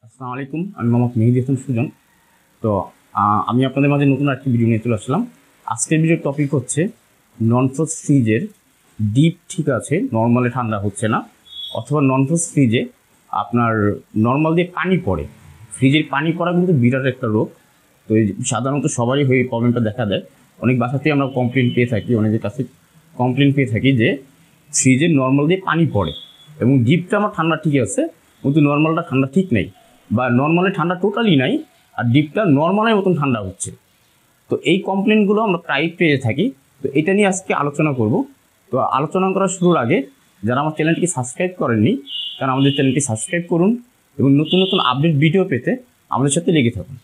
আসসালামু আলাইকুম, আমি মোহাম্মদ মেহেদি হাসান সুজন। তো আমি আপনাদের মাঝে নতুন একটি ভিডিও নিয়ে চলে আসলাম। আজকের ভিডিওর টপিক হচ্ছে নন ফ্রোজ ফ্রিজের ডিপ ঠিক আছে, নর্মালে ঠান্ডা হচ্ছে না, অথবা নন ফ্রোজ ফ্রিজে আপনার নর্মাল দিয়ে পানি পড়ে। ফ্রিজের পানি পড়া কিন্তু বিরাট একটা রোগ। তো এই সাধারণত সবারই হয়ে প্রবলেমটা দেখা দেয়। অনেক বাসাতেই আমরা কমপ্লেন পেয়ে থাকি, অনেকের কাছে কমপ্লেন পেয়ে থাকি যে ফ্রিজের নর্মাল দিয়ে পানি পড়ে এবং ডিপটা আমার ঠান্ডা ঠিক আছে কিন্তু নর্মালটা ঠান্ডা ঠিক নেই, বা নর্মালে ঠান্ডা টোটালি নাই আর ডিপটা নর্মালের মতন ঠান্ডা হচ্ছে। তো এই কমপ্লেনগুলো আমরা প্রায় পেয়ে থাকি। তো এটা নিয়ে আজকে আলোচনা করব। তো আলোচনা করার শুরুর আগে যারা আমার চ্যানেলটিকে সাবস্ক্রাইব করেননি, তারা আমাদের চ্যানেলটি সাবস্ক্রাইব করুন এবং নতুন নতুন আপডেট ভিডিও পেতে আমাদের সাথে লেগে থাকুন।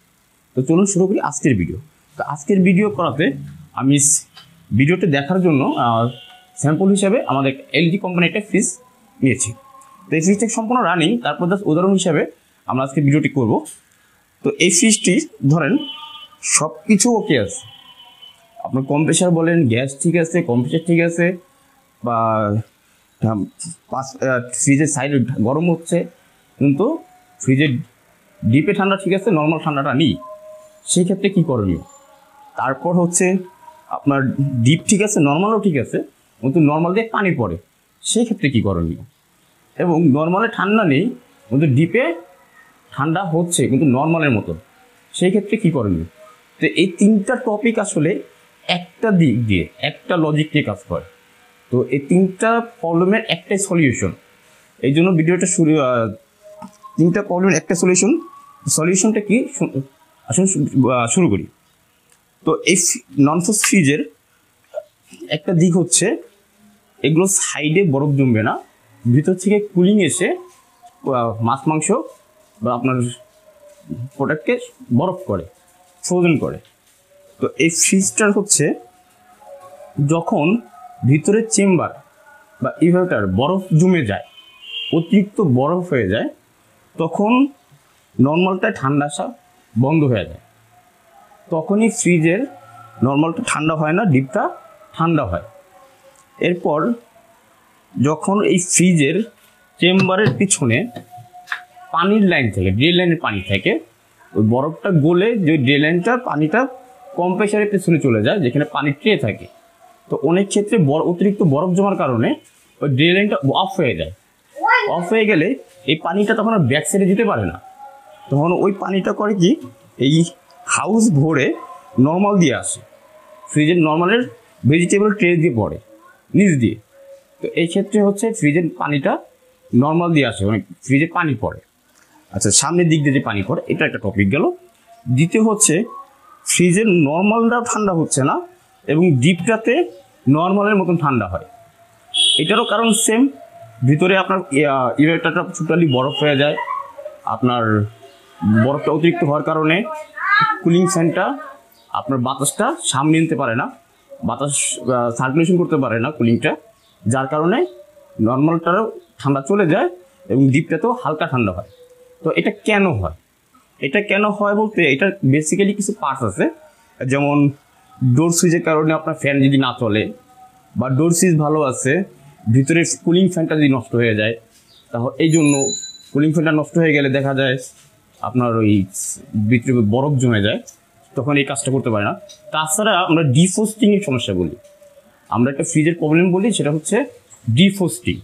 তো চলুন শুরু করি আজকের ভিডিও। তো আজকের ভিডিও করাতে আমি ভিডিওটা দেখার জন্য স্যাম্পল হিসাবে আমাদের এলইডি কোম্পানির একটা ফ্রিজ নিয়েছি। তো এই ফ্রিজটা সম্পূর্ণ রানিং, তারপর জাস্ট উদাহরণ হিসাবে আমরা আজকে ভিডিওটি করব। তো এই ফ্রিজটি ধরেন সব কিছু ওকে আছে, আপনার কম্প্রেসার বলেন, গ্যাস ঠিক আছে, কম্প্রেসার ঠিক আছে, বা ফ্রিজের সাইডে গরম হচ্ছে কিন্তু ফ্রিজের ডিপে ঠান্ডা ঠিক আছে, নর্মাল ঠান্ডাটা নেই। সেই ক্ষেত্রে কী করণীয়? তারপর হচ্ছে আপনার ডিপ ঠিক আছে, নর্মালও ঠিক আছে কিন্তু নর্মাল দিয়ে পানি পড়ে, সেই ক্ষেত্রে কী করণীয়? এবং নর্মালে ঠান্ডা নেই কিন্তু ডিপে ঠান্ডা হচ্ছে কিন্তু নর্মালের মতো, সেই ক্ষেত্রে কী করণীয়? তো এই তিনটা টপিক আসলে একটা দিক দিয়ে একটা লজিক নিয়ে কাজ করে। তো এই তিনটা প্রবলেমের একটাই সলিউশন, এই জন্য ভিডিওটা তিনটা প্রবলেমের একটা সলিউশনটা কি আসুন শুরু করি। তো এই নন ফ্রোজ ফ্রিজের একটা দিক হচ্ছে এগুলো সাইডে বরফ জমবে না, ভিতর থেকে কুলিং এসে মাছ মাংস বা আপনার প্রোডাক্টকে বরফ করে, ফ্রোজেন করে। তো এই ফ্রিজটার হচ্ছে যখন ভিতরের চেম্বার বা ইনভার্টার বরফ জমে যায়, অতিরিক্ত বরফ হয়ে যায়, তখন নর্মালটা ঠান্ডা আসা বন্ধ হয়ে যায়। তখনই ফ্রিজের নর্মালটা ঠান্ডা হয় না, ডিপটা ঠান্ডা হয়। এরপর যখন এই ফ্রিজের চেম্বারের পিছনে পানির লাইন থেকে, ড্রেন লাইনের পানি থেকে, ওই বরফটা গলে যে ড্রেন লাইনটা পানিটা কম্প্রেসারের পেছনে চলে যায় যেখানে পানি ট্রে থাকে। তো অনেক ক্ষেত্রে অতিরিক্ত বরফ জমার কারণে ওই ড্রেন লাইনটা অফ হয়ে যায়। অফ হয়ে গেলে এই পানিটা তখন আর ব্যাক সাইডে যেতে পারে না, তখন ওই পানিটা করে কি এই হাউস ভরে নর্মাল দিয়ে আসে, ফ্রিজের নর্মালের ভেজিটেবল ট্রে দিয়ে পড়ে নিচ দিয়ে। তো এই ক্ষেত্রে হচ্ছে ফ্রিজের পানিটা নর্মাল দিয়ে আসে, মানে ফ্রিজে পানি পড়ে। আচ্ছা, সামনের দিক দিয়ে যে পানি পড়ে, এটা একটা টপিক গেল। দ্বিতীয় হচ্ছে ফ্রিজের নর্মালটা ঠান্ডা হচ্ছে না এবং ডিপটাতে নর্মালের মতন ঠান্ডা হয়। এটারও কারণ সেম, ভিতরে আপনার ইনভার্টারটা টোটালি বরফ হয়ে যায়। আপনার বরফটা অতিরিক্ত হওয়ার কারণে কুলিং ফ্যানটা আপনার বাতাসটা সামনে নিতে পারে না, বাতাস সার্কুলেশন করতে পারে না কুলিংটা, যার কারণে নর্মালটারও ঠান্ডা চলে যায় এবং ডিপটাতেও হালকা ঠান্ডা হয়। তো এটা কেন হয়? এটা কেন হয় বলতে, এটার বেসিক্যালি কিছু পার্টস আছে। যেমন ডোর সুইচের কারণে আপনার ফ্যান যদি না চলে, বা ডোর সুইচ ভালো আছে, ভিতরে কুলিং ফ্যানটা যদি নষ্ট হয়ে যায়, তাহলে এই জন্য কুলিং ফ্যানটা নষ্ট হয়ে গেলে দেখা যায় আপনার ওই ভিতরে বরফ জমে যায়, তখন এই কাজটা করতে পারে না। তাছাড়া আমরা ডিফ্রস্টিংয়ের সমস্যা বলি, আমরা একটা ফ্রিজের প্রবলেম বলি, সেটা হচ্ছে ডিফ্রস্টিং।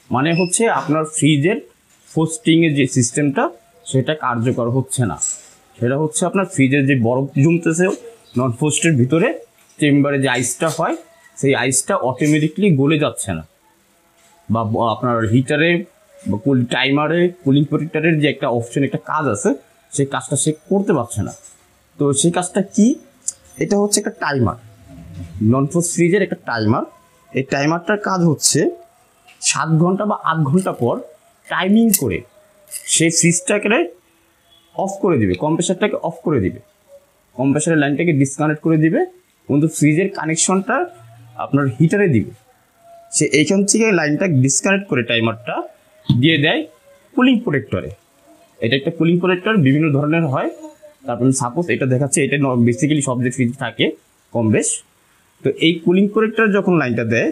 মানে হচ্ছে আপনার ফ্রিজের ফ্রস্টিংয়ের যে সিস্টেমটা সেটা কার্যকর হচ্ছে না। সেটা হচ্ছে আপনার ফ্রিজের যে বরফ জমতেছে নন ফ্রস্টের ভিতরে, চেম্বারে যে আইসটা হয় সেই আইসটা অটোমেটিকলি গলে যাচ্ছে না, বা আপনার হিটারে বা টাইমারে কুলিং প্রোটেক্টরের যে একটা অপশন, একটা কাজ আছে, সেই কাজটা সে করতে পারছে না। তো সেই কাজটা কি? এটা হচ্ছে একটা টাইমার, নন ফ্রোজ ফ্রিজের একটা টাইমার। এই টাইমারটার কাজ হচ্ছে 7 ঘন্টা বা 8 ঘন্টা পর টাইমিং করে সেই ফ্রিজটাকে অফ করে দিবে, কম্প্রেসারটাকে অফ করে দিবে, কম্প্রেসারের লাইনটাকে ডিসকানেক্ট করে দিবে, কিন্তু ফ্রিজের কানেকশনটা আপনার হিটারে দিবে। সে এইখান থেকে লাইনটা ডিসকানেক্ট করে টাইমারটা দিয়ে দেয় কুলিং প্রোটেক্টরে। এটা একটা কুলিং প্রোটেক্টর বিভিন্ন ধরনের হয়। তারপরে সাপোজ এটা দেখাচ্ছে, এটা বেসিক্যালি সব যে ফ্রিজ থাকে কম বেশ। তো এই কুলিং প্রোটেক্টর যখন লাইনটা দেয়,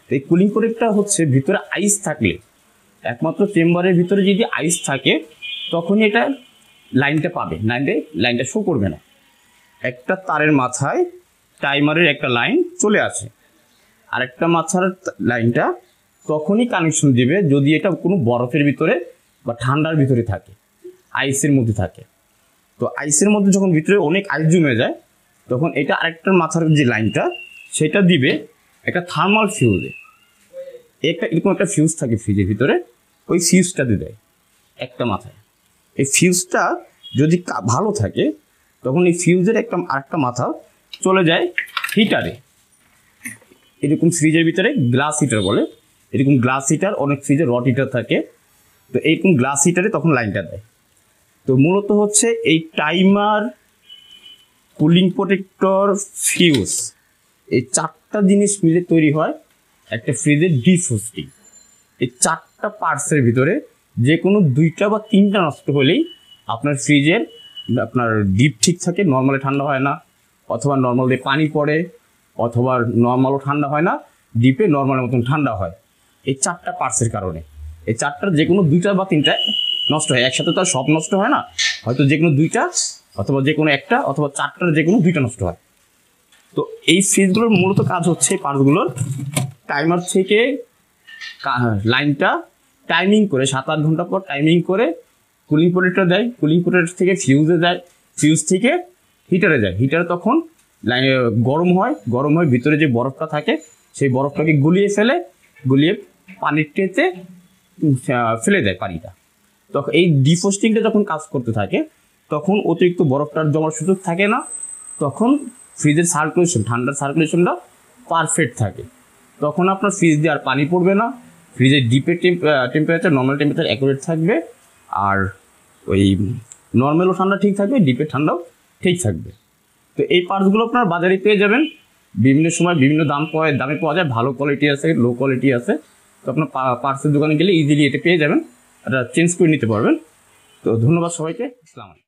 এই কুলিং প্রোটেক্টর হচ্ছে ভিতরে আইস থাকলে, একমাত্র চেম্বারের ভিতরে যদি আইস থাকে তখনই এটা লাইনটা পাবে, লাইনটা শো করবে না। একটা তারের মাথায় টাইমারের একটা লাইন চলে আসে, আরেকটা মাথার লাইনটা তখনই কানেকশন দিবে যদি এটা কোনো বরফের ভিতরে বা ঠান্ডার ভিতরে থাকে, আইসের মধ্যে থাকে। তো আইসের মধ্যে যখন ভিতরে অনেক আইস জমে যায় তখন এটা আরেকটার মাথার যে লাইনটা সেটা দিবে একটা থার্মাল ফিউজে। এরকম একটা ফিউজ থাকে ফ্রিজের ভিতরে, ওই ফিউজটা দিয়ে দেয় একটা মাথায়। এই ফিউজটা যদি ভালো থাকে তখন এই ফিউজের আরেকটা মাথা চলে যায় হিটারে। এরকম ফ্রিজের ভিতরে গ্লাস হিটার বলে, এরকম গ্লাস হিটার, অনেক ফ্রিজে রড হিটার থাকে। তো এইরকম গ্লাস হিটারে তখন লাইনটা দেয়। তো মূলত হচ্ছে এই টাইমার, কুলিং প্রোটেক্টর, ফিউজ, এই 4টা জিনিস মিলে তৈরি হয় একটা ফ্রিজের ডিফ্রস্টিং। এই 4টা পার্টসের ভিতরে যে কোনো 2টা বা 3টা নষ্ট হলেই আপনার ফ্রিজের ডিপ ঠিক থাকে, নর্মালি ঠান্ডা হয় না, অথবা নর্মাল দিয়ে পানি পড়ে, অথবা নর্মালও ঠান্ডা হয় না, ডিপে নর্মালের মতন ঠান্ডা হয়। এই 4টা পার্টসের কারণে এই 4টার যে কোনো 2টা বা 3টা নষ্ট হয়। একসাথে তো আর সব নষ্ট হয় না, হয়তো যে কোনো 2টা অথবা যে কোনো একটা অথবা 4টার যে কোনো 2টা নষ্ট হয়। তো এই ফ্রিজগুলোর মূলত কাজ হচ্ছে পার্টসগুলোর টাইমার থেকে লাইনটা টাইমিং করে 7-8 ঘন্টা পর টাইমিং করে কুলিং প্রোটেক্টর দেয়, কুলিং প্রোটেক্টর থেকে ফিউজে যায়, ফিউজ থেকে হিটারে যায়, হিটারে তখন গরম হয়, ভিতরে যে বরফটা থাকে সেই বরফটাকে গুলিয়ে পানির ট্রেতে ফেলে দেয় পানিটা। তখন এই ডিফ্রস্টিংটা যখন কাজ করতে থাকে তখন অতিরিক্ত বরফটার জমার সুযোগ থাকে না, তখন ফ্রিজের ঠান্ডার সার্কুলেশনটা পারফেক্ট থাকে। তখন আপনার ফ্রিজ দিয়ে আর পানি পড়বে না, ফ্রিজের ডিপের টেম্পারেচার নর্মাল টেম্পারেচার অ্যাকুরেট থাকবে, আর ওই নর্মালও ঠান্ডা ঠিক থাকবে, ডিপের ঠান্ডাও ঠিক থাকবে। তো এই পার্টসগুলো আপনার বাজারে পেয়ে যাবেন, বিভিন্ন সময় বিভিন্ন দামে পাওয়া যায়, ভালো কোয়ালিটি আছে, লো কোয়ালিটি আছে। তো আপনার পার্টসের দোকানে গেলে ইজিলি এটা পেয়ে যাবেন, এটা চেঞ্জ করে নিতে পারবেন। তো ধন্যবাদ সবাইকে, আসসালামু আলাইকুম।